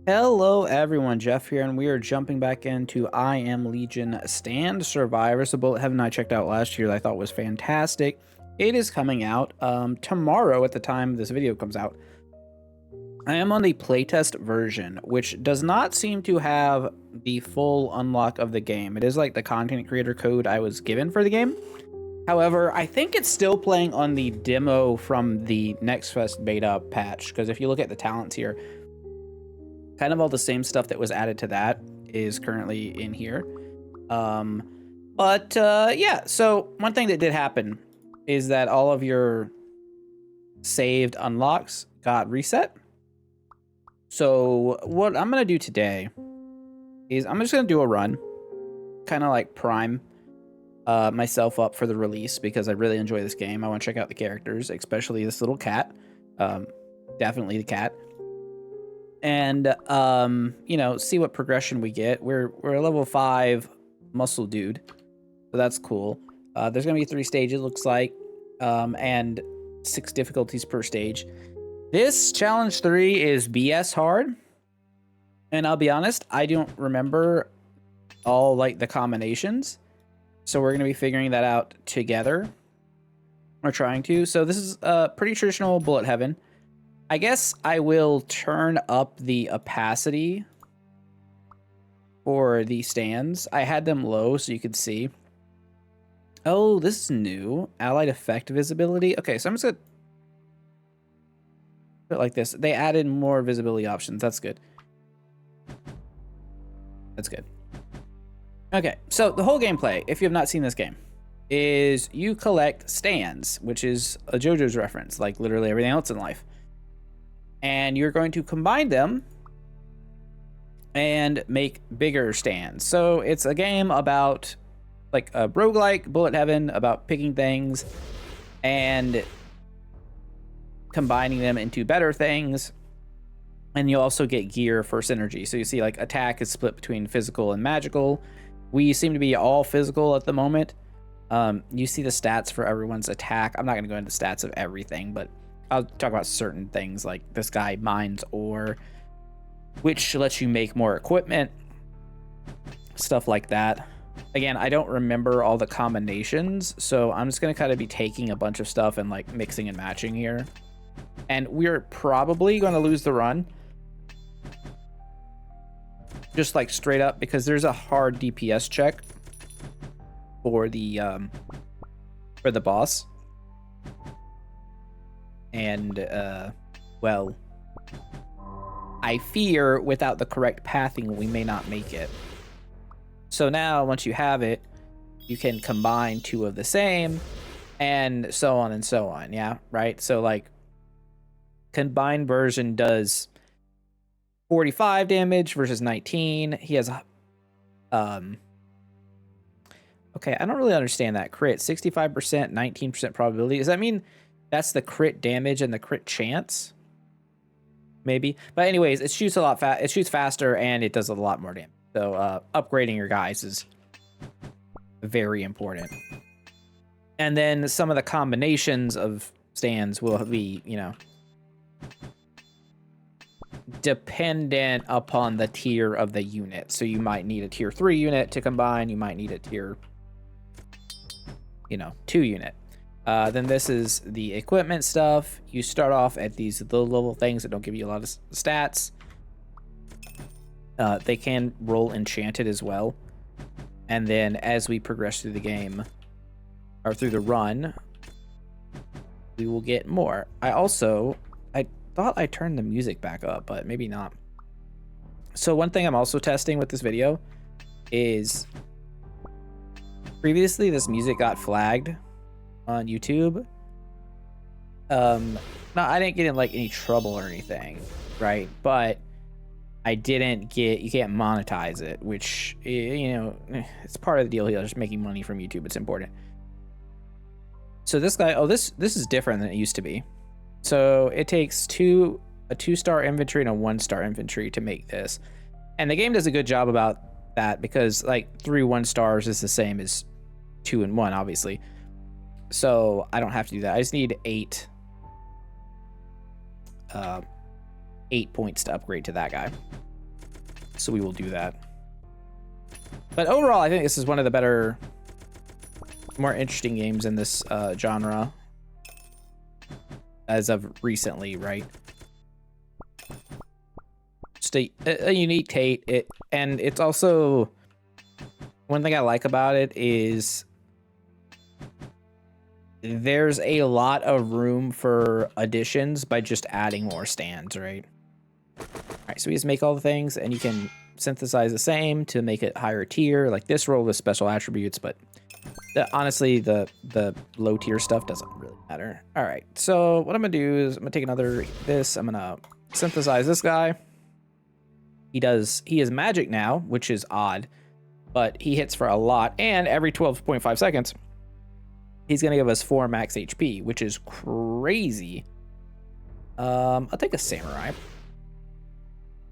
Hello everyone, Jeff here, and we are jumping back into I Am Legion Stand Survivor. So Bullet Heaven I checked out last year that I thought was fantastic. It is coming out tomorrow at the time this video comes out. I am on the playtest version, which does not seem to have the full unlock of the game. It is like the content creator code I was given for the game. However, I think it's still playing on the demo from the Next Fest beta patch, because if you look at the talents here, kind of all the same stuff that was added to that is currently in here. Yeah, so one thing that did happen is that all of your saved unlocks got reset. So what I'm gonna do today is I'm just gonna do a run, kind of like prime myself up for the release, because I really enjoy this game. I want to check out the characters, especially this little cat. Definitely the cat. And you know, see what progression we get. We're a level 5 muscle dude, so that's cool. There's gonna be 3 stages, looks like, and 6 difficulties per stage. This challenge 3 is BS hard, and I'll be honest, I don't remember all like the combinations, so we're gonna be figuring that out together. We're trying to. So this is pretty traditional Bullet Heaven. I guess I will turn up the opacity for the stands. I had them low so you could see. Oh, this is new. Allied effect visibility. Okay, so I'm just gonna put it like this. They added more visibility options. That's good. That's good. Okay, so the whole gameplay, if you have not seen this game, is you collect stands, which is a JoJo's reference, like literally everything else in life. And you're going to combine them and make bigger stands. So it's a game about like a roguelike Bullet Heaven, about picking things and combining them into better things. And you'll also get gear for synergy. So you see like attack is split between physical and magical. We seem to be all physical at the moment. You see the stats for everyone's attack. I'm not going to go into the stats of everything, but I'll talk about certain things, like this guy mines ore, which lets you make more equipment, stuff like that. Again, I don't remember all the combinations, so I'm just going to kind of be taking a bunch of stuff and like mixing and matching here. And we're probably going to lose the run, just like straight up, because there's a hard DPS check for the boss. And, well, I fear without the correct pathing, we may not make it. So now, once you have it, you can combine 2 of the same, and so on and so on, yeah, right? So, like, combined version does 45 damage versus 19. He has, okay, I don't really understand that. Crit, 65%, 19% probability. Does that mean that's the crit damage and the crit chance? Maybe. But anyways, it shoots a lot it shoots faster and it does a lot more damage. So upgrading your guys is very important. And then some of the combinations of stands will be, you know, dependent upon the tier of the unit. So you might need a tier 3 unit to combine. You might need a tier, you know, 2 unit. Then this is the equipment stuff. You start off at these low-level things that don't give you a lot of stats. They can roll enchanted as well. And then as we progress through the game, or through the run, we will get more. I thought I turned the music back up, but maybe not. So one thing I'm also testing with this video is previously this music got flagged on YouTube. No, I didn't get in like any trouble or anything, right? But I didn't get, you can't monetize it, which, you know, it's part of the deal here. Just making money from YouTube, it's important. So this guy, oh, this is different than it used to be. So it takes a 2-star infantry and a 1-star infantry to make this, and the game does a good job about that, because like 3 1-stars is the same as 2 and 1, obviously. So I don't have to do that. I just need 8 points to upgrade to that guy. So we will do that. But overall, I think this is one of the better, more interesting games in this genre as of recently, right? Just a unique take. And it's also, one thing I like about it is there's a lot of room for additions by just adding more stands, right? All right, so we just make all the things, and you can synthesize the same to make it higher tier, like this roll with special attributes, but honestly, the low tier stuff doesn't really matter. All right, so what I'm gonna do is I'm gonna take another I'm gonna synthesize this guy. He is magic now, which is odd, but he hits for a lot, and every 12.5 seconds, he's gonna give us 4 max HP, which is crazy. I'll take a samurai.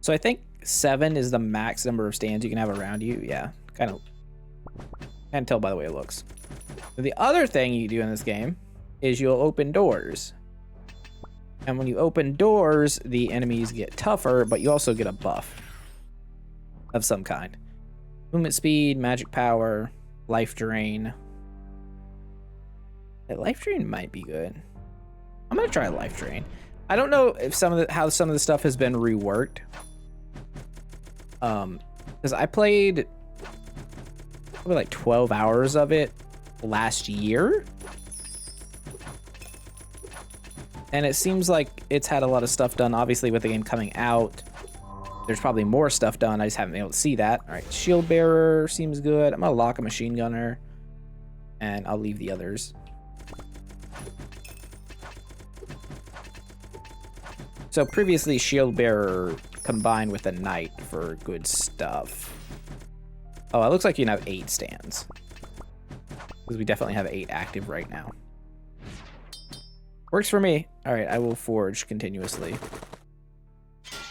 So I think 7 is the max number of stands you can have around you. Yeah, kind of can't tell by the way it looks. The other thing you do in this game is you'll open doors. And when you open doors, the enemies get tougher, but you also get a buff of some kind. Movement speed, magic power, life drain. Life drain might be good. I'm gonna try life drain. I don't know if how some of the stuff has been reworked. Because I played probably like 12 hours of it last year, and it seems like it's had a lot of stuff done. Obviously, with the game coming out, there's probably more stuff done. I just haven't been able to see that. All right, shield bearer seems good. I'm gonna lock a machine gunner, and I'll leave the others. So previously, shield bearer combined with a knight for good stuff. Oh, it looks like you can have 8 stands, because we definitely have 8 active right now. Works for me. All right, I will forge continuously,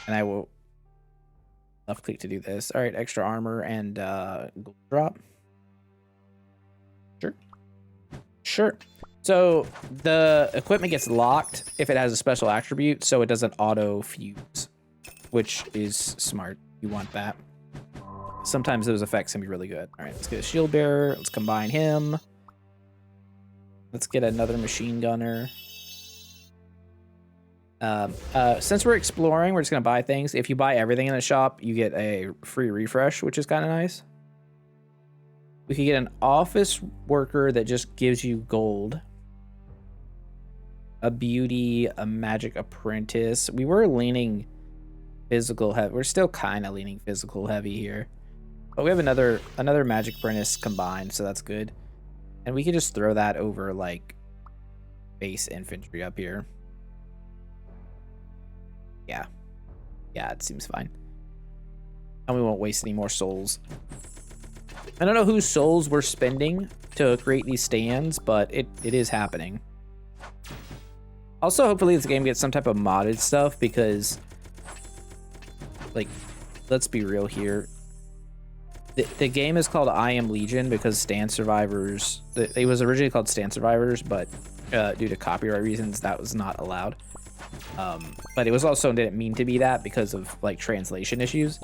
and I will left click to do this. All right, extra armor and gold drop. Sure. So the equipment gets locked if it has a special attribute, so it doesn't auto fuse, which is smart. You want that. Sometimes those effects can be really good. All right, let's get a shield bearer. Let's combine him. Let's get another machine gunner. Since we're exploring, we're just gonna buy things. If you buy everything in the shop, you get a free refresh, which is kind of nice. We could get an office worker that just gives you gold. A beauty, a magic apprentice. We were leaning physical heavy. We're still kind of leaning physical heavy here. But we have another magic apprentice combined, so that's good. And we could just throw that over like base infantry up here. Yeah, it seems fine. And we won't waste any more souls. I don't know whose souls we're spending to create these stands, but it is happening. Also, hopefully this game gets some type of modded stuff, because, like, let's be real here. The game is called I Am Legion because Stand Survivors, it was originally called Stand Survivors, but due to copyright reasons, that was not allowed. But it was also didn't mean to be that because of like translation issues.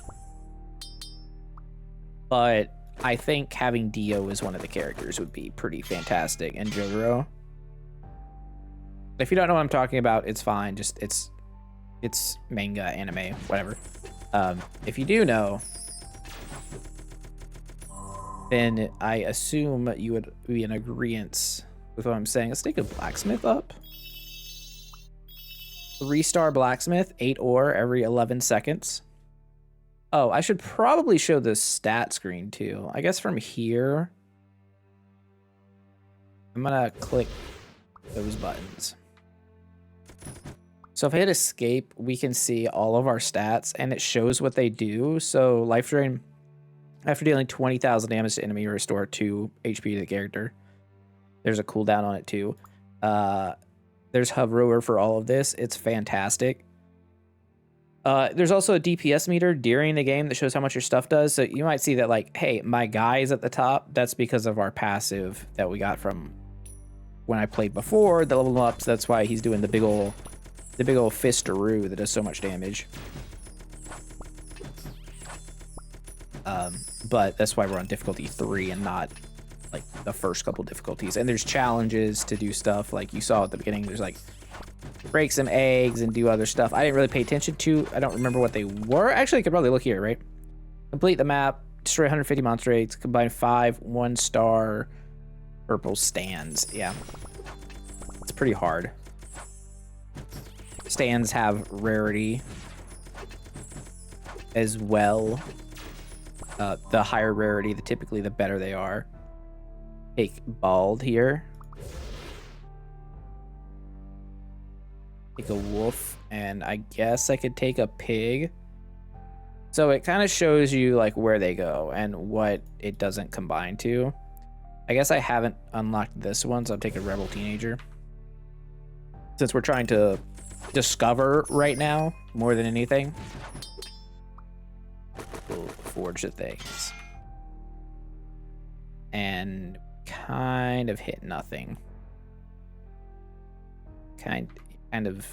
But I think having Dio as one of the characters would be pretty fantastic, and Jotaro. If you don't know what I'm talking about, it's fine. Just it's manga, anime, whatever. If you do know, then I assume you would be in agreement with what I'm saying. Let's take a blacksmith up. 3-star blacksmith, 8 ore every 11 seconds. Oh, I should probably show the stat screen too. I guess from here, I'm gonna click those buttons. So if I hit escape, we can see all of our stats, and it shows what they do. So life drain, after dealing 20,000 damage to enemy, restore 2 HP to the character. There's a cooldown on it too. There's hover for all of this. It's fantastic. There's also a DPS meter during the game that shows how much your stuff does. So you might see that, like, hey, my guy is at the top. That's because of our passive that we got from when I played before, the level ups. That's why he's doing the big ol' fistaroo that does so much damage. But that's why we're on difficulty 3 and not like the first couple difficulties. And there's challenges to do stuff like you saw at the beginning. There's like break some eggs and do other stuff. I didn't really pay attention to. I don't remember what they were. Actually, I could probably look here, right? Complete the map, destroy 150 monster eggs, combine 5 1-star purple stands. Yeah, it's pretty hard. Stands have rarity as well. The higher rarity, typically the better they are. Take bald here. Take a wolf, and I guess I could take a pig. So it kind of shows you like where they go and what it doesn't combine to. I guess I haven't unlocked this one, so I'll take a rebel teenager. Since we're trying to discover right now more than anything. We'll forge the things. And kind of hit nothing. Kind of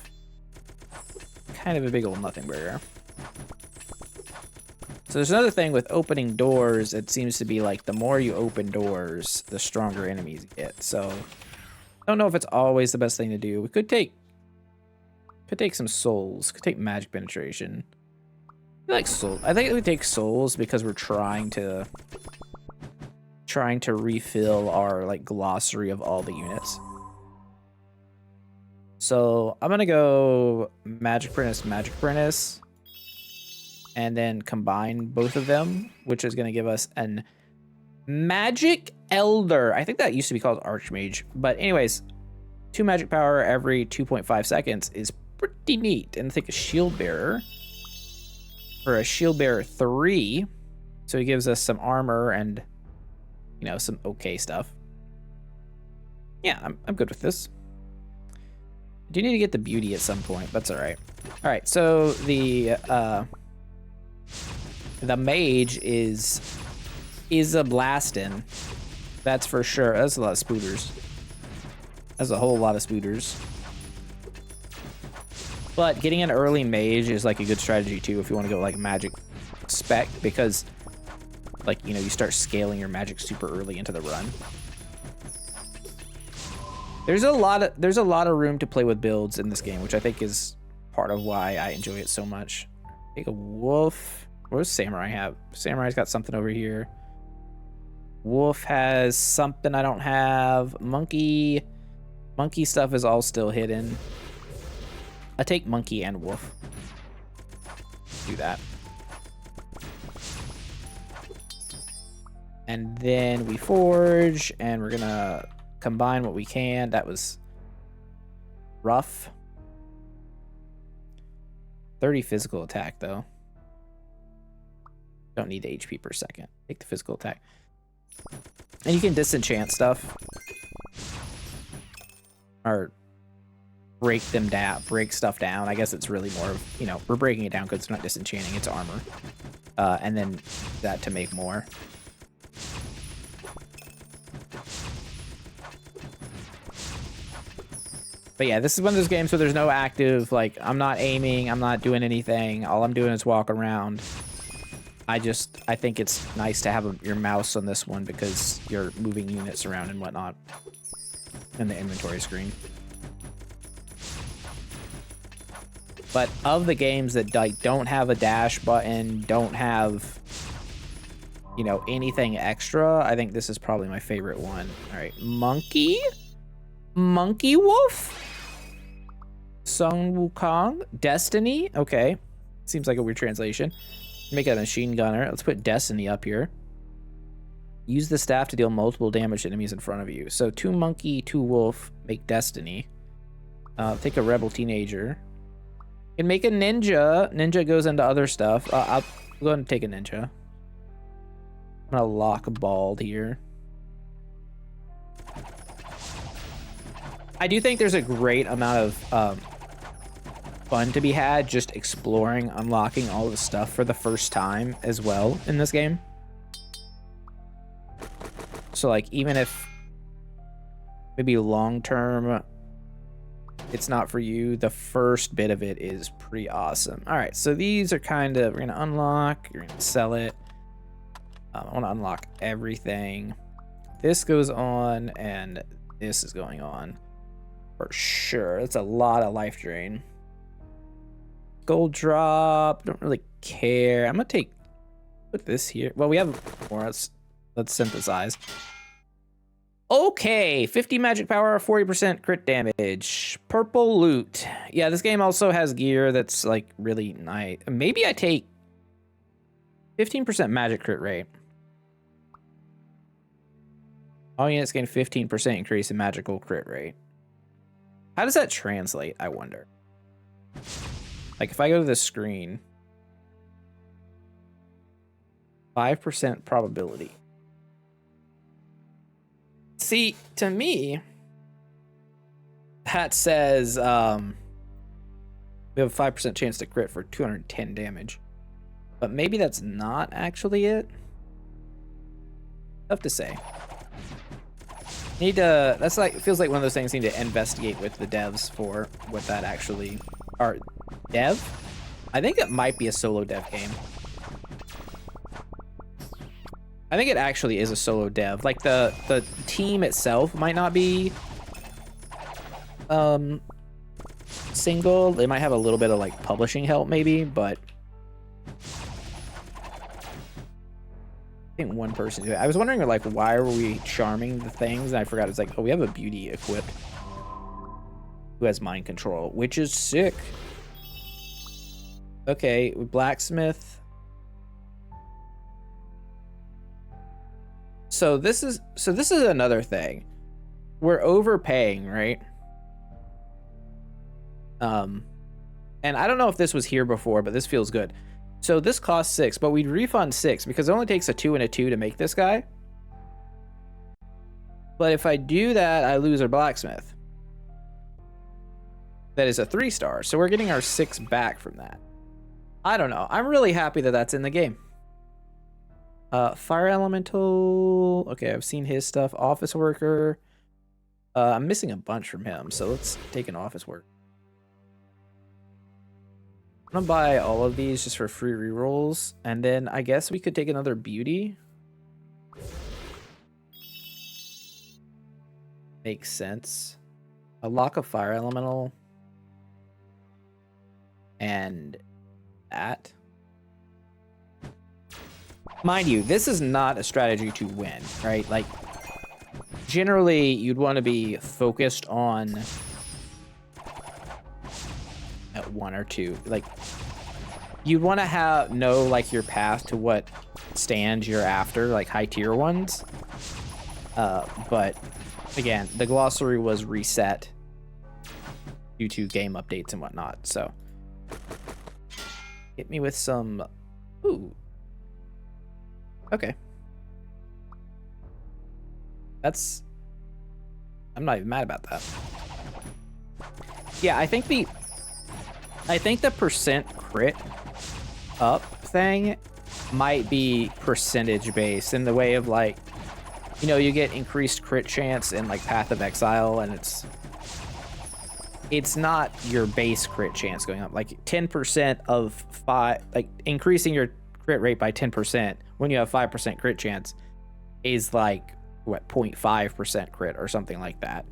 a big old nothing burger. So there's another thing with opening doors. It seems to be like the more you open doors, the stronger enemies get. So I don't know if it's always the best thing to do. We could take some souls. Could take magic penetration. I like soul. I think we take souls because we're trying to refill our like glossary of all the units. So I'm gonna go magic apprentice, and then combine both of them, which is gonna give us an magic elder. I think that used to be called archmage, but anyways, 2 magic power every 2.5 seconds is pretty neat. And I think a shield bearer. For a shield bearer 3, so he gives us some armor and, you know, some okay stuff. Yeah, I'm good with this. I do need to get the beauty at some point. That's all right. All right, so the mage is a blastin'. That's for sure. That's a lot of spooters. That's a whole lot of spooters. But getting an early mage is like a good strategy too if you want to go like magic spec, because like, you know, you start scaling your magic super early into the run. There's a lot of room to play with builds in this game, which I think is part of why I enjoy it so much. Take a wolf. What does samurai have? Samurai's got something over here. Wolf has something I don't have. Monkey stuff is all still hidden. I take monkey and wolf. Do that. And then we forge, and we're gonna combine what we can. That was rough. 30 physical attack though. Don't need the HP per second. Take the physical attack. And you can disenchant stuff. Or break them down, break stuff down. I guess it's really more of, you know, we're breaking it down because it's not disenchanting, it's armor. And then that to make more. But yeah, this is one of those games where there's no active, like, I'm not aiming, I'm not doing anything. All I'm doing is walk around. I think it's nice to have your mouse on this one because you're moving units around and whatnot in the inventory screen. But of the games that like don't have a dash button, don't have, you know, anything extra, I think this is probably my favorite one. All right, monkey wolf, Sun Wukong, Destiny. Okay, seems like a weird translation. Make a machine gunner. Let's put Destiny up here. Use the staff to deal multiple damage to enemies in front of you. So 2 monkey, 2 wolf, make Destiny. Take a rebel teenager. You can make a ninja. Ninja goes into other stuff. I'll go ahead and take a ninja. I'm gonna lock bald here. I do think there's a great amount of fun to be had just exploring, unlocking all the stuff for the first time as well in this game. So like, even if maybe long term it's not for you, the first bit of it is pretty awesome. All right, so these are kind of, we're gonna unlock, you're gonna sell it. I want to unlock everything. This goes on, and this is going on for sure. That's a lot of life drain. Gold drop. Don't really care. I'm gonna put this here. Well, we have more. Let's synthesize. Okay, 50 magic power, 40% crit damage. Purple loot. Yeah, this game also has gear that's like really nice. Maybe I take 15% magic crit rate. All units gain 15% increase in magical crit rate. How does that translate, I wonder? Like if I go to the screen, 5% probability. See, to me, that says we have a 5% chance to crit for 210 damage. But maybe that's not actually it. Tough to say. Need to, that's like, it feels like one of those things need to investigate with the devs for what that actually, or dev? I think it might be a solo dev game. I think it actually is a solo dev. Like the team itself might not be single. They might have a little bit of like publishing help maybe, but I think one person. I was wondering like why were we charming the things, and I forgot it's like, oh, we have a beauty equipped who has mind control, which is sick. Okay, blacksmith. So this is another thing. We're overpaying, right? And I don't know if this was here before, but this feels good. So this costs 6, but we'd refund 6 because it only takes a 2 and a 2 to make this guy. But if I do that, I lose our blacksmith. That is a 3-star, so we're getting our 6 back from that. I don't know. I'm really happy that that's in the game. Fire elemental. Okay, I've seen his stuff. Office worker. I'm missing a bunch from him, so let's take an office worker. I'm gonna buy all of these just for free rerolls, and then I guess we could take another beauty. Makes sense. A lock of fire elemental. And that. Mind you, this is not a strategy to win, right? Like, generally, you'd want to be focused on at 1 or 2. Like, you'd want to know like your path to what stands you're after, like high tier ones. But again, the glossary was reset due to game updates and whatnot. So, hit me with some. Ooh. Okay. I'm not even mad about that. Yeah, I think the percent crit up thing might be percentage based in the way of like, you know, you get increased crit chance in like Path of Exile, and it's not your base crit chance going up. Like 10% of 5, like increasing your crit rate by 10% when you have 5% crit chance is like what, 0.5% crit or something like that,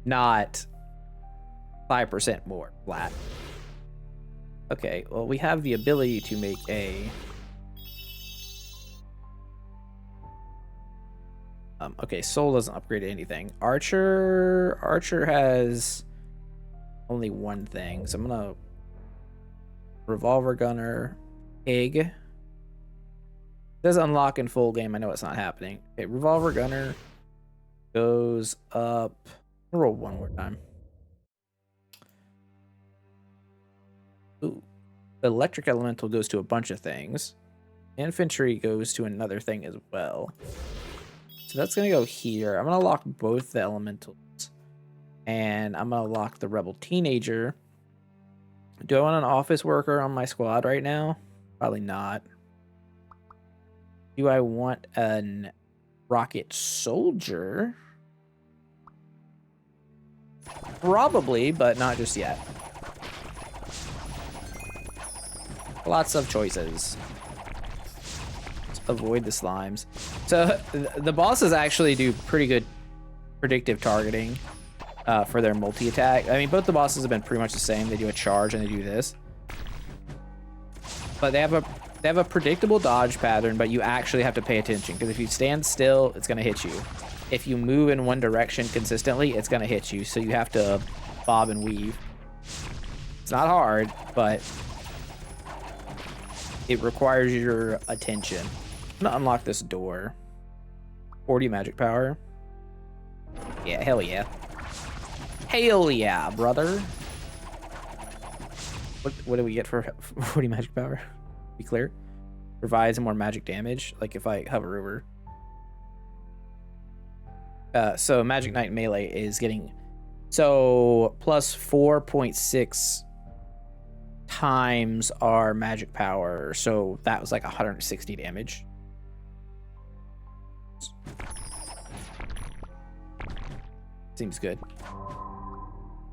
not 5% more flat. Okay, well, we have the ability to make a okay, soul doesn't upgrade anything. Archer has only one thing, so I'm gonna revolver gunner, egg. Does unlock in full game. I know it's not happening. Okay, revolver gunner goes up. I'll roll one more time. Ooh, the electric elemental goes to a bunch of things. Infantry goes to another thing as well. So that's gonna go here. I'm gonna lock both the elementals, and I'm gonna lock the rebel teenager. Do I want an office worker on my squad right now? Probably not. Do I want an rocket soldier? Probably, but not just yet. Lots of choices. Let's avoid the slimes. So the bosses actually do pretty good predictive targeting for their multi-attack. I mean, both the bosses have been pretty much the same. They do a charge and they do this. But they have a predictable dodge pattern, but you actually have to pay attention, because if you stand still, it's going to hit you. If you move in one direction consistently, it's going to hit you. So you have to bob and weave. It's not hard, but it requires your attention. I'm going to unlock this door. 40 magic power. Yeah, hell yeah. Hell yeah, brother. What do we get for 40 magic power? Be clear. Provides more magic damage, like if I hover over. So Magic Knight melee is getting plus 4.6 times our magic power. So that was like 160 damage. Seems good.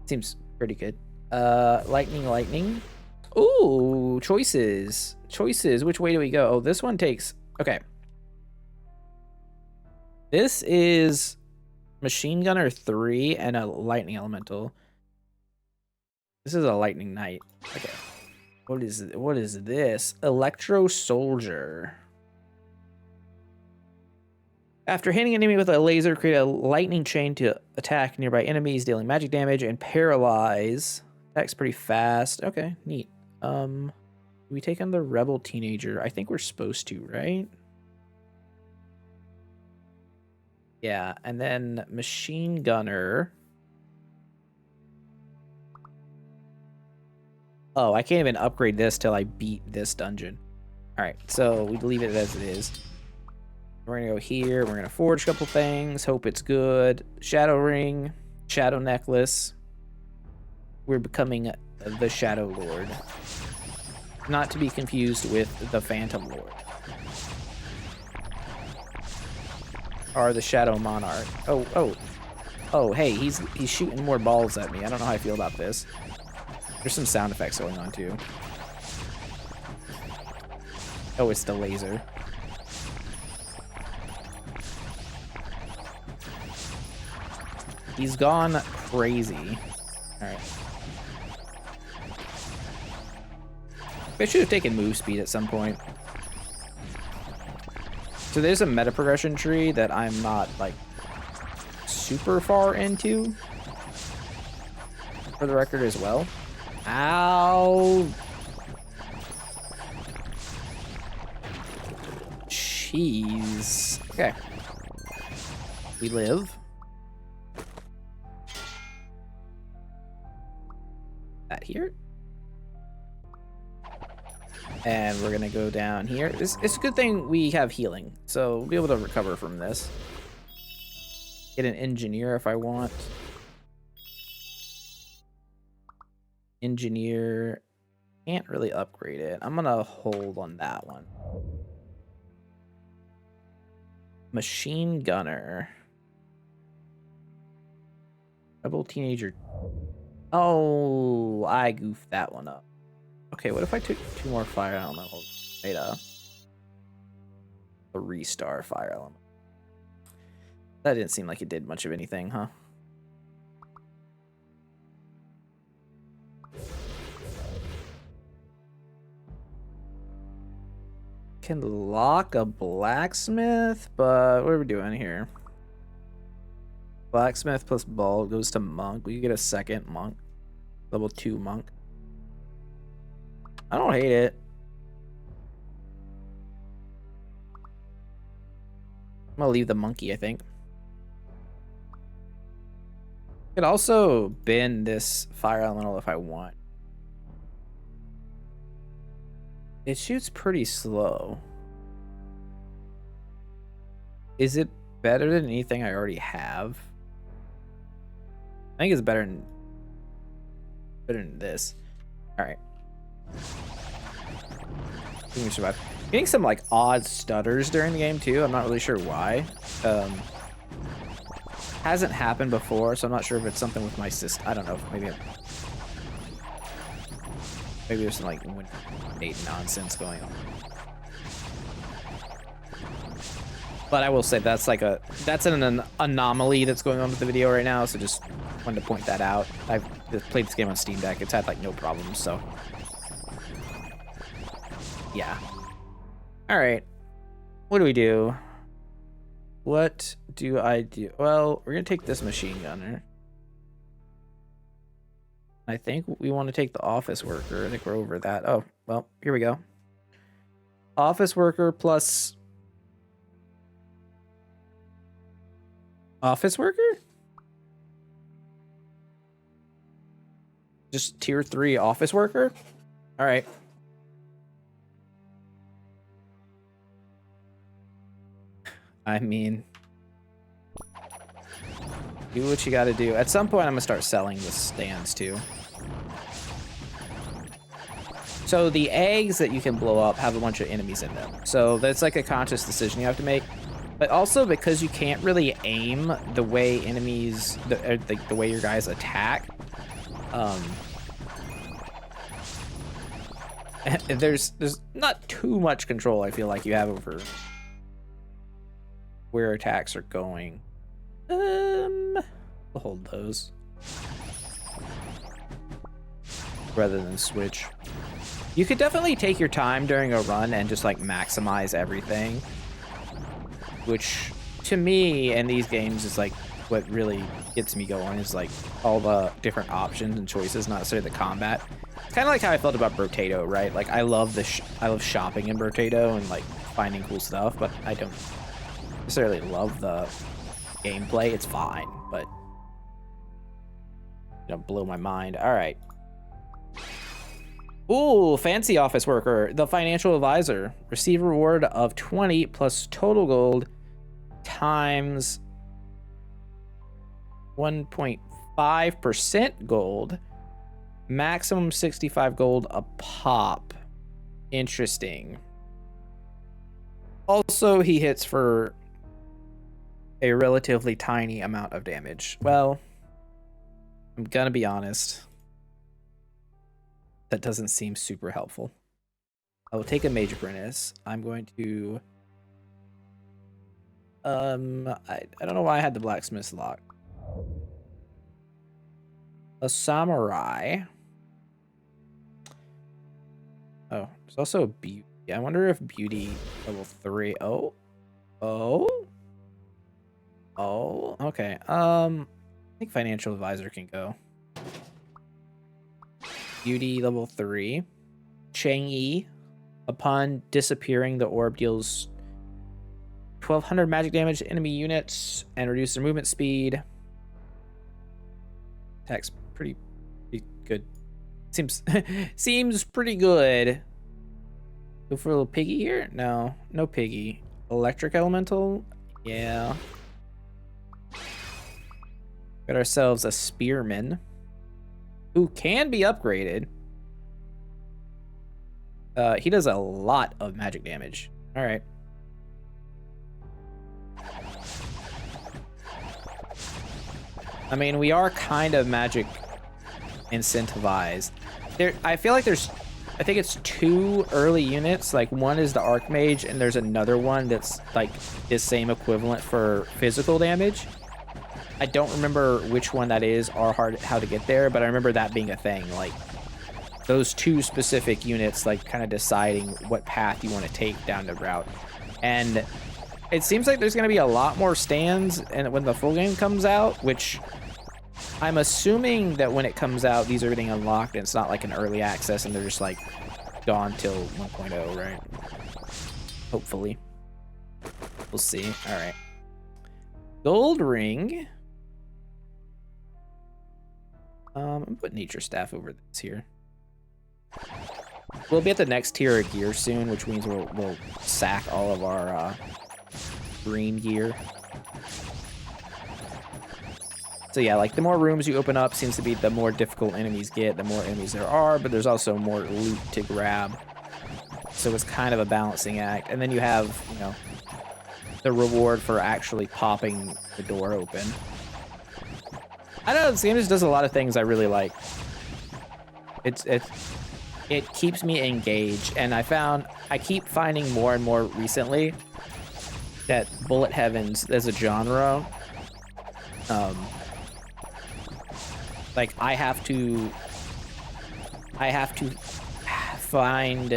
Seems pretty good. Lightning. Ooh, choices. Which way do we go? Oh, this one takes... Okay. This is Machine Gunner 3 and a Lightning Elemental. This is a Lightning Knight. Okay. What is this? Electro Soldier. After hitting an enemy with a laser, create a lightning chain to attack nearby enemies, dealing magic damage and paralyze. Attacks pretty fast. Okay, neat. We take on the Rebel Teenager. I think we're supposed to, right? Yeah, and then Machine Gunner. Oh, I can't even upgrade this till I beat this dungeon. All right, so we leave it as it is. We're gonna go here. We're gonna forge a couple things. Hope it's good. Shadow Ring, Shadow Necklace. We're becoming the Shadow Lord. Not to be confused with the Phantom Lord. Or the Shadow Monarch. Oh, hey, he's shooting more balls at me. I don't know how I feel about this. There's some sound effects going on too. Oh, it's the laser. He's gone crazy. Alright. I should have taken move speed at some point. So there's a meta progression tree that I'm not like super far into, for the record as well. Ow. Jeez. Okay. We live. That here. And we're gonna go down here. It's a good thing we have healing, so we'll be able to recover from this. Get an engineer if I want. Engineer, can't really upgrade it. I'm gonna hold on that one. Machine Gunner. Rebel Teenager. Oh, I goofed that one up. Okay, what if I took 2 more fire elementals? Made a 3-star fire element. That didn't seem like it did much of anything, huh? Can lock a blacksmith, but what are we doing here? Blacksmith plus ball goes to monk. We get a second monk. Level 2 monk. I don't hate it. I'm gonna leave the monkey, I think. Could also bend this fire elemental if I want. It shoots pretty slow. Is it better than anything I already have? I think it's better than this. All right. We survive. Getting some like odd stutters during the game too. I'm not really sure why. Hasn't happened before, so I'm not sure if it's something with my system. I don't know. Maybe there's some like nonsense going on. But I will say that's like that's an anomaly that's going on with the video right now. So just wanted to point that out. I've played this game on Steam Deck. It's had like no problems. So yeah. All right. What do we do? What do I do? Well, we're gonna take this machine gunner. I think we want to take the office worker. I think we're over that. Oh, well, here we go. Office worker plus office worker? Just tier 3 office worker? All right. I mean, do what you got to do. At some point, I'm going to start selling the stands too. So the eggs that you can blow up have a bunch of enemies in them. So that's like a conscious decision you have to make. But also because you can't really aim the way enemies, the way your guys attack. There's not too much control I feel like you have over where attacks are going. We'll hold those rather than switch. You could definitely take your time during a run and just like maximize everything, which to me in these games is like what really gets me going, is like all the different options and choices, not necessarily the combat. It's kind of like how I felt about Brotato, right? Like I love I love shopping in Brotato and like finding cool stuff, but I don't necessarily love the gameplay. It's fine, but don't blow my mind. All right. Ooh, fancy office worker. The financial advisor. Receive a reward of 20 plus total gold times 1.5% gold. Maximum 65 gold a pop. Interesting. Also, he hits for a relatively tiny amount of damage. Well, I'm gonna be honest. That doesn't seem super helpful. I will take a Mage Apprentice. I'm going to... I don't know why I had the Blacksmith's Lock. A Samurai. Oh, there's also a Beauty. I wonder if Beauty level 3... Oh, okay. I think Financial Advisor can go. Beauty level 3. Chang'e. Upon disappearing, the orb deals 1200 magic damage to enemy units and reduces their movement speed. Attack's pretty good. Seems pretty good. Go for a little piggy here? No piggy. Electric elemental? Yeah. Got ourselves a spearman who can be upgraded. He does a lot of magic damage. All right. I mean, we are kind of magic incentivized. I feel like I think it's 2 early units. Like one is the Archmage, and there's another one that's like the same equivalent for physical damage. I don't remember which one that is or how to get there, but I remember that being a thing. Like those 2 specific units, like kind of deciding what path you want to take down the route. And it seems like there's going to be a lot more stands and when the full game comes out, which I'm assuming that when it comes out, these are getting unlocked and it's not like an early access and they're just like gone till 1.0, right? Hopefully. We'll see. All right. Gold ring. I'm gonna put Nature Staff over this here. We'll be at the next tier of gear soon, which means we'll sack all of our green gear. So yeah, like the more rooms you open up seems to be the more difficult enemies get, the more enemies there are, but there's also more loot to grab. So it's kind of a balancing act. And then you have, you know, the reward for actually popping the door open. I don't know, this game just does a lot of things I really like. It keeps me engaged, and I keep finding more and more recently that bullet heavens as a genre, like I have to find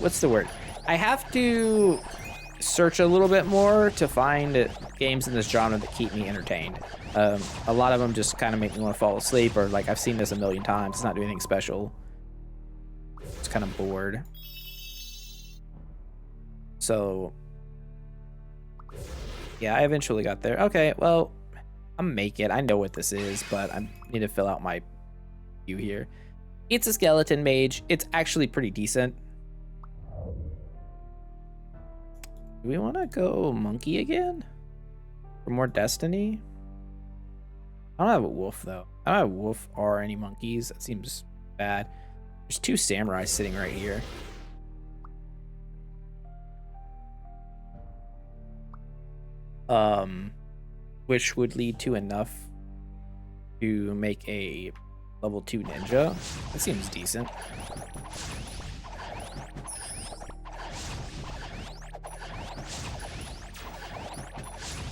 what's the word? I have to search a little bit more to find games in this genre that keep me entertained. A lot of them just kind of make me want to fall asleep, or like I've seen this a million times. It's not doing anything special. It's kind of bored. So yeah, I eventually got there. Okay, well, I'll make it. I know what this is, but I need to fill out my view here. It's a skeleton mage. It's actually pretty decent. Do we want to go monkey again? For more destiny? I don't have a wolf, though. I don't have a wolf or any monkeys. That seems bad. There's 2 samurais sitting right here. Which would lead to enough to make a level 2 ninja. That seems decent.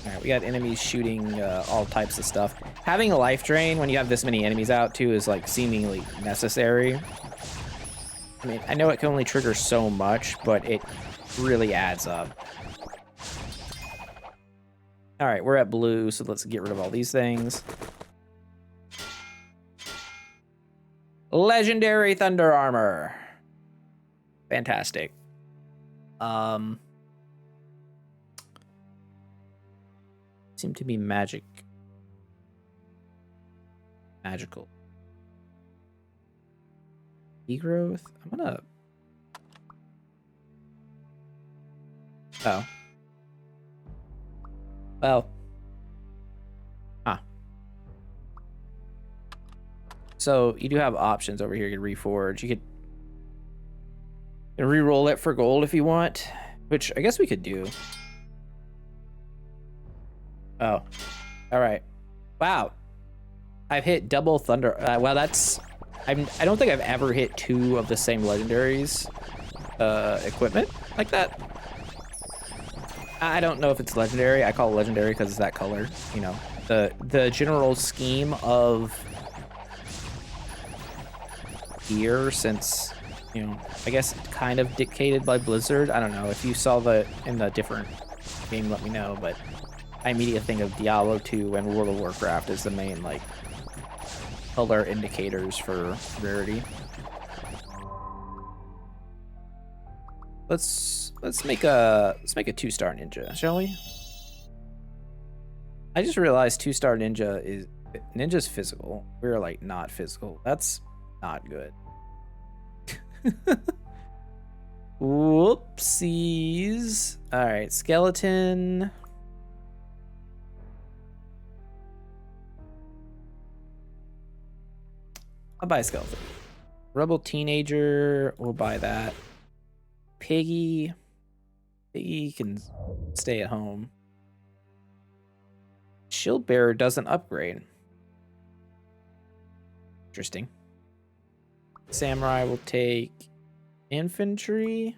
Alright, we got enemies shooting all types of stuff. Having a life drain when you have this many enemies out too is like seemingly necessary. I mean, I know it can only trigger so much, but it really adds up. Alright, we're at blue, so let's get rid of all these things. Legendary Thunder Armor. Fantastic. Seem to be magical. Degrowth? I'm gonna... Oh. Well. Huh. So, you do have options over here. You can reforge. You could re-roll it for gold if you want, which I guess we could do. Oh. Alright. Wow. I've hit double thunder. Well, that's... I don't think I've ever hit 2 of the same legendaries equipment like that. I don't know if it's legendary. I call it legendary because it's that color. You know, the general scheme of gear, since, you know, I guess kind of dictated by Blizzard. I don't know. If you saw the in the different game, let me know. But I immediately think of Diablo 2 and World of Warcraft as the main like color indicators for rarity. Let's make a 2-star ninja, shall we? I just realized 2-star ninja's physical. We're like not physical. That's not good. Whoopsies. All right, skeleton. I'll buy a skeleton. Rebel teenager. We'll buy that. Piggy can stay at home. Shield bearer doesn't upgrade. Interesting. Samurai will take infantry.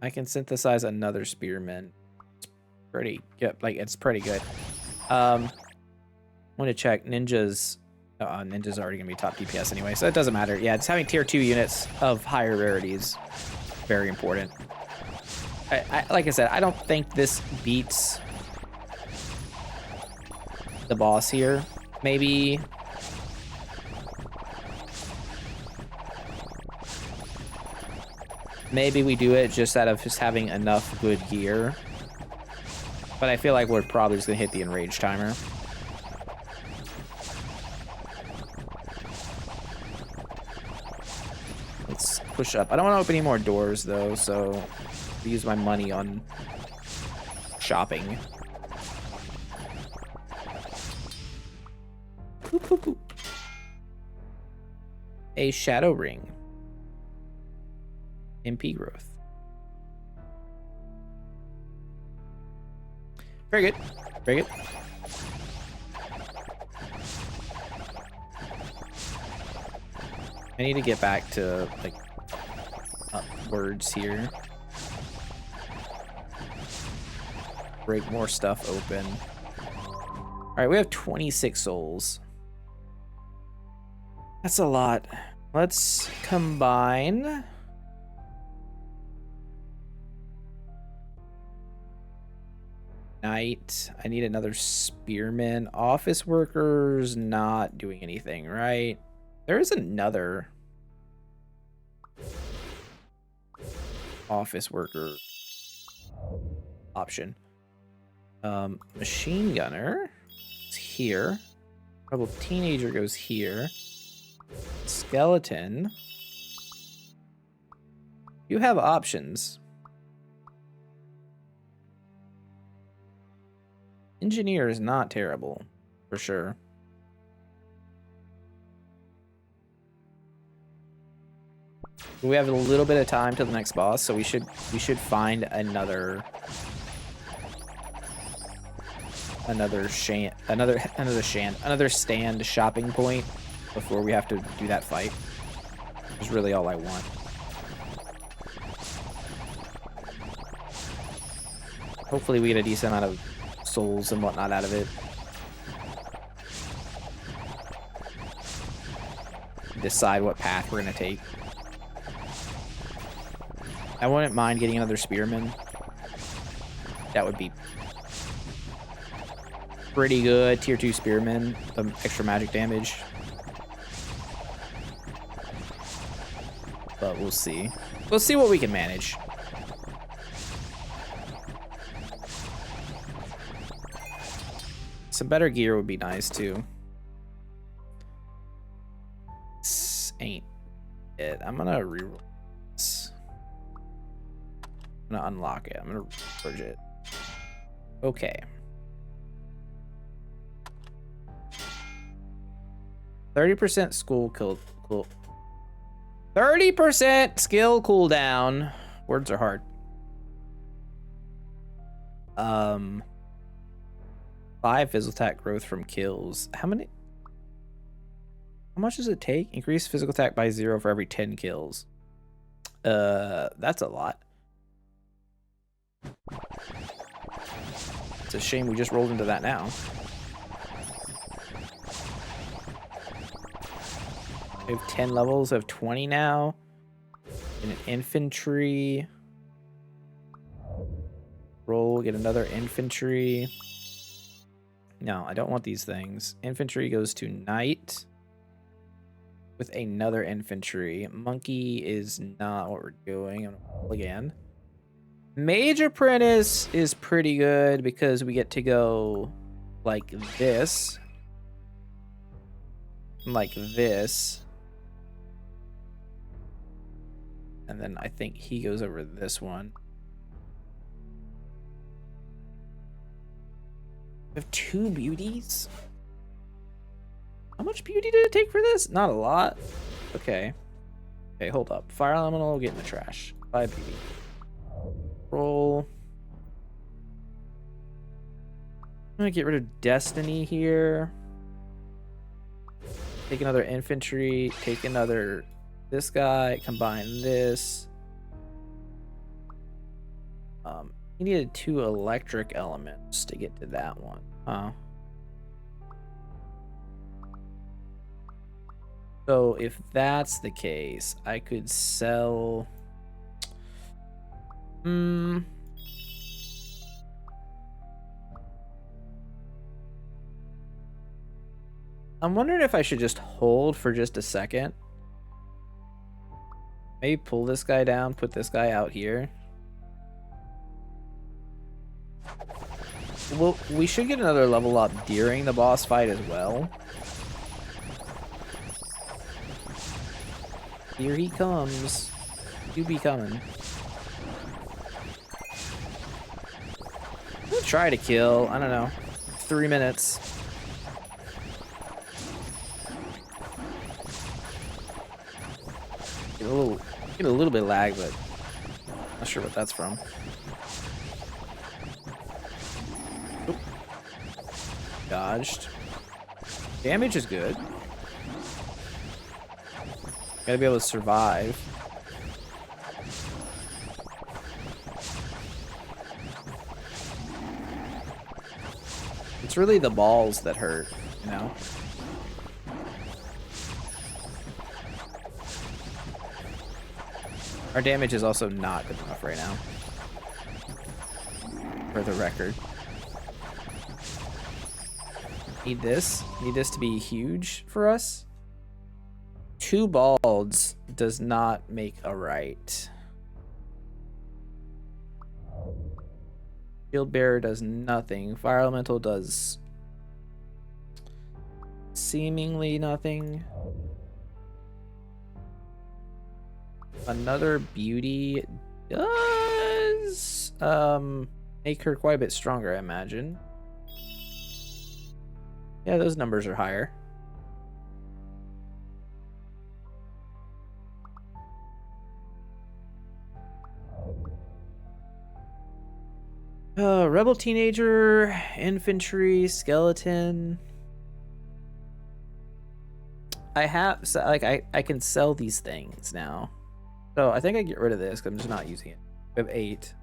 I can synthesize another spearman. It's pretty good. Like, it's pretty good. I want to check ninjas. Ninja's already gonna be top DPS anyway, so it doesn't matter. Yeah, it's having tier 2 units of higher rarities. Very important. Like I said, I don't think this beats the boss here. Maybe we do it just out of just having enough good gear. But I feel like we're probably just gonna hit the enrage timer. Let's push up. I don't want to open any more doors though, so I'll use my money on shopping. Boop, boop, boop. A shadow ring. MP growth. Very good. Very good. I need to get back to like upwards here. break more stuff open. All right, we have 26 souls. That's a lot. Let's combine. Knight. I need another spearman. Office workers not doing anything, right? There is another office worker option. Machine gunner is here. Rebel teenager goes here. Skeleton. You have options. Engineer is not terrible, for sure. We have a little bit of time till the next boss, so we should find another stand shopping point before we have to do that fight. Is really all I want. Hopefully we get a decent amount of souls and whatnot out of it. Decide what path we're gonna take. I wouldn't mind getting another spearman. That would be pretty good. Tier 2 spearman, extra magic damage. But we'll see. We'll see what we can manage. Some better gear would be nice too. This ain't it. I'm gonna reroll this. I'm gonna unlock it. I'm gonna purge it. Okay. 30% school cool. 30% skill cooldown. Words are hard. 5 physical attack growth from kills. How much does it take? Increase physical attack by 0 for every 10 kills. That's a lot. It's a shame we just rolled into that now. We have 10 levels of 20 now. In an infantry. Roll, get another infantry. No, I don't want these things. Infantry goes to knight. With another infantry. Monkey is not what we're doing. I'm gonna roll again. Mage apprentice is pretty good because we get to go like this. Like this. And then I think he goes over this one. We have 2 beauties? How much beauty did it take for this? Not a lot. Okay. Okay, hold up. Fire elemental, get in the trash. 5 beauty. Roll. I'm gonna get rid of destiny here. Take another infantry. Take another this guy. Combine this. He needed 2 electric elements to get to that one. Huh. So if that's the case, I could sell. I'm wondering if I should just hold for just a second. Maybe pull this guy down, put this guy out here. Well, we should get another level up during the boss fight as well. Here he comes. You be coming. I'm gonna try to kill. I don't know. 3 minutes. Get a little bit of lag, but not sure what that's from. Oop. Dodged. Damage is good. Gotta be able to survive. It's really the balls that hurt, you know? Our damage is also not good enough right now. For the record. Need this. Need this to be huge for us. 2 balds does not make a right. Shield Bearer does nothing. Fire Elemental does seemingly nothing. Another Beauty does make her quite a bit stronger, I imagine. Yeah, those numbers are higher. Rebel Teenager, Infantry, Skeleton. I have, like, I can sell these things now. So I think I get rid of this because I'm just not using it. We have 8.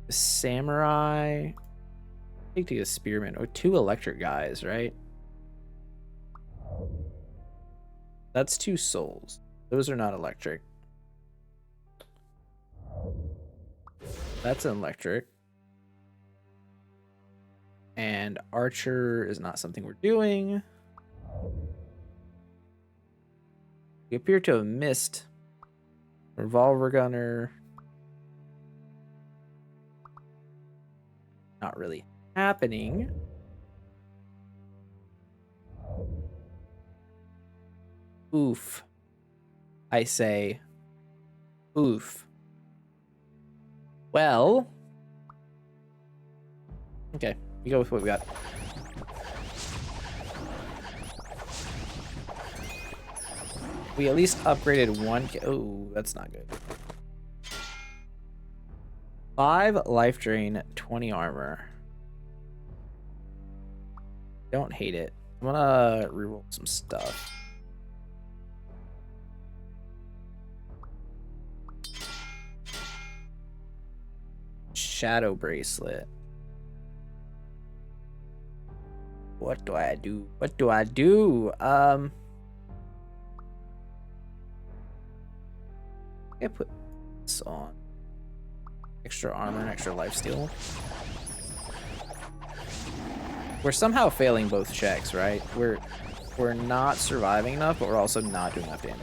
The Samurai. I think to get a Spearman. Oh, 2 electric guys, right? That's 2 souls. Those are not electric. That's an electric. And Archer is not something we're doing. We appear to have missed Revolver Gunner. Not really happening. Oof. I say, oof. Well, okay, we go with what we got. We at least upgraded 1. Oh, that's not good. 5 life drain, 20 armor. Don't hate it. I'm gonna reroll some stuff. Shadow Bracelet. What do I do? What do I do? I put this on. Extra armor and extra lifesteal. We're somehow failing both checks, right? We're not surviving enough, but we're also not doing enough damage.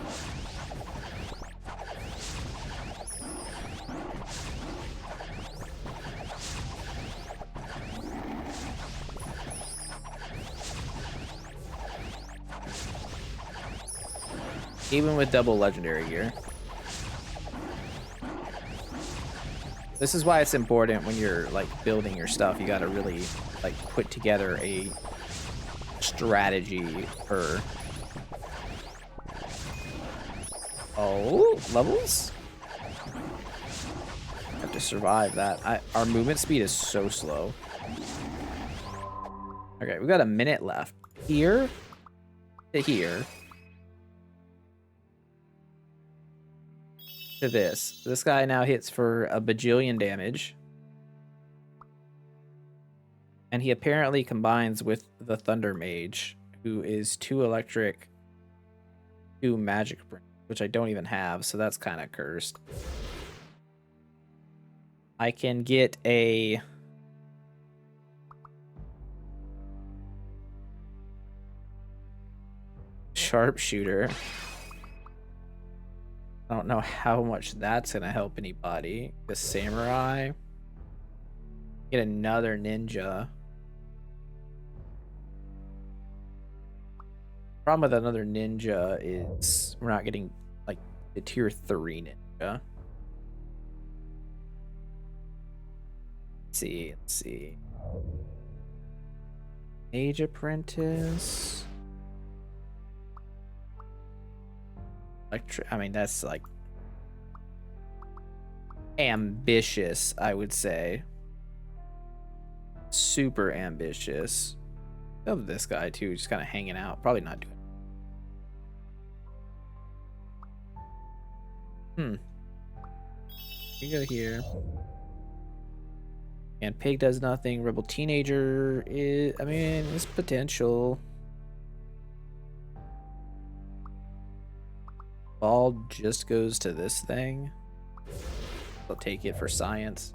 Even with double legendary gear. This is why it's important when you're like building your stuff. You gotta really like put together a strategy for. Oh, levels? Have to survive that. Our movement speed is so slow. Okay, we got a minute left. Here to here. To this. This guy now hits for a bajillion damage. And he apparently combines with the Thunder Mage, who is 2 electric, 2 magic, which I don't even have, so that's kind of cursed. I can get a sharpshooter. I don't know how much that's gonna help anybody. The Samurai. Get another ninja. Problem with another ninja is we're not getting like the tier 3 ninja. Let's see. Mage Apprentice. I mean, that's like ambitious, I would say. Super ambitious. Of this guy too, just kind of hanging out. Probably not doing. You go here. And Pig does nothing. Rebel Teenager is, I mean, it's potential. Ball just goes to this thing. I'll take it for science.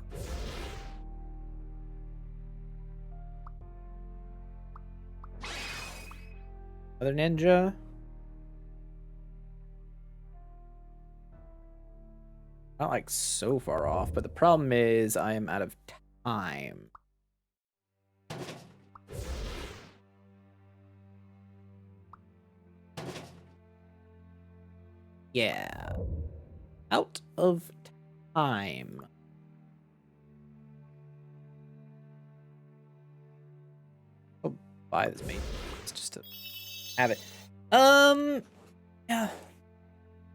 Another ninja. Not like so far off, but the problem is I am out of time. Yeah. Out of time. Oh, buy this mate. It's just to have it. Yeah.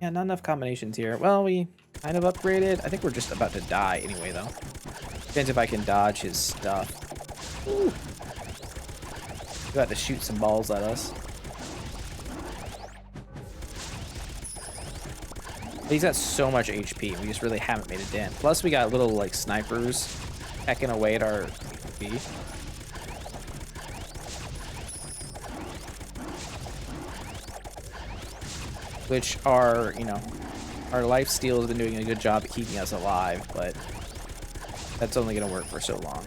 Yeah, not enough combinations here. Well, we kind of upgraded. I think we're just about to die anyway, though. Depends if I can dodge his stuff. Ooh. About to shoot some balls at us. He's got so much HP. We just really haven't made a dent. Plus, we got little like snipers hacking away at our HP. Which are, you know, our lifesteal has been doing a good job at keeping us alive, but that's only going to work for so long.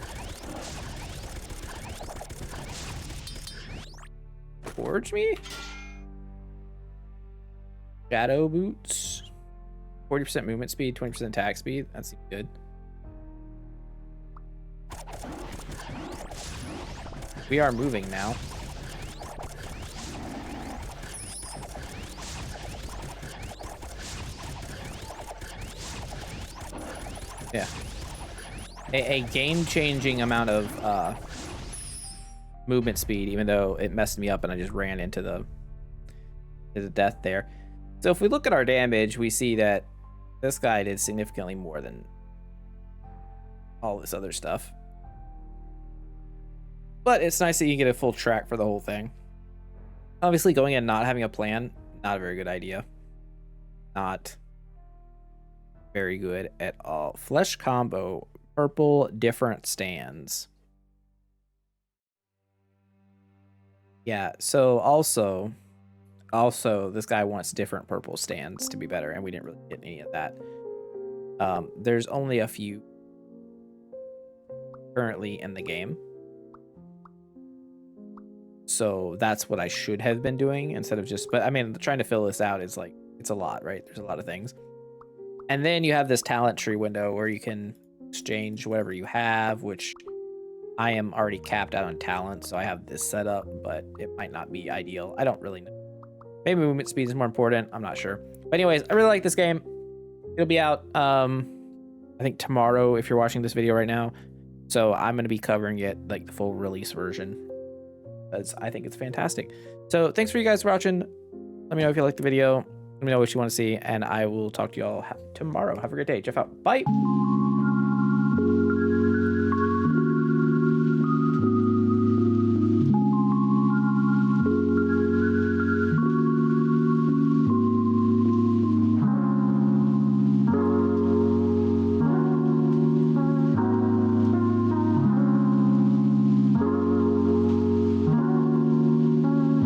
Forge me? Shadow boots. 40% movement speed, 20% attack speed. That seems good. We are moving now. Yeah. A game-changing amount of movement speed, even though it messed me up and I just ran into the death there. So if we look at our damage, we see that this guy did significantly more than all this other stuff. But it's nice that you get a full track for the whole thing. Obviously, going in not having a plan, not a very good idea. Not very good at all. Flesh combo, purple, different stands. Yeah, so also this guy wants different purple stands to be better, and we didn't really get any of that. There's only a few currently in the game. So that's what I should have been doing instead of just, but I mean, trying to fill this out is like, it's a lot, right? There's a lot of things. And then you have this talent tree window where you can exchange whatever you have, which I am already capped out on talent, so I have this set up, but it might not be ideal. I don't really know. Maybe movement speed is more important. I'm not sure. But anyways, I really like this game. It'll be out, I think tomorrow if you're watching this video right now. So I'm going to be covering it, like the full release version, because I think it's fantastic. So thanks for you guys for watching. Let me know if you liked the video. Let me know what you want to see, and I will talk to you all tomorrow. Have a great day. Jeff out. Bye.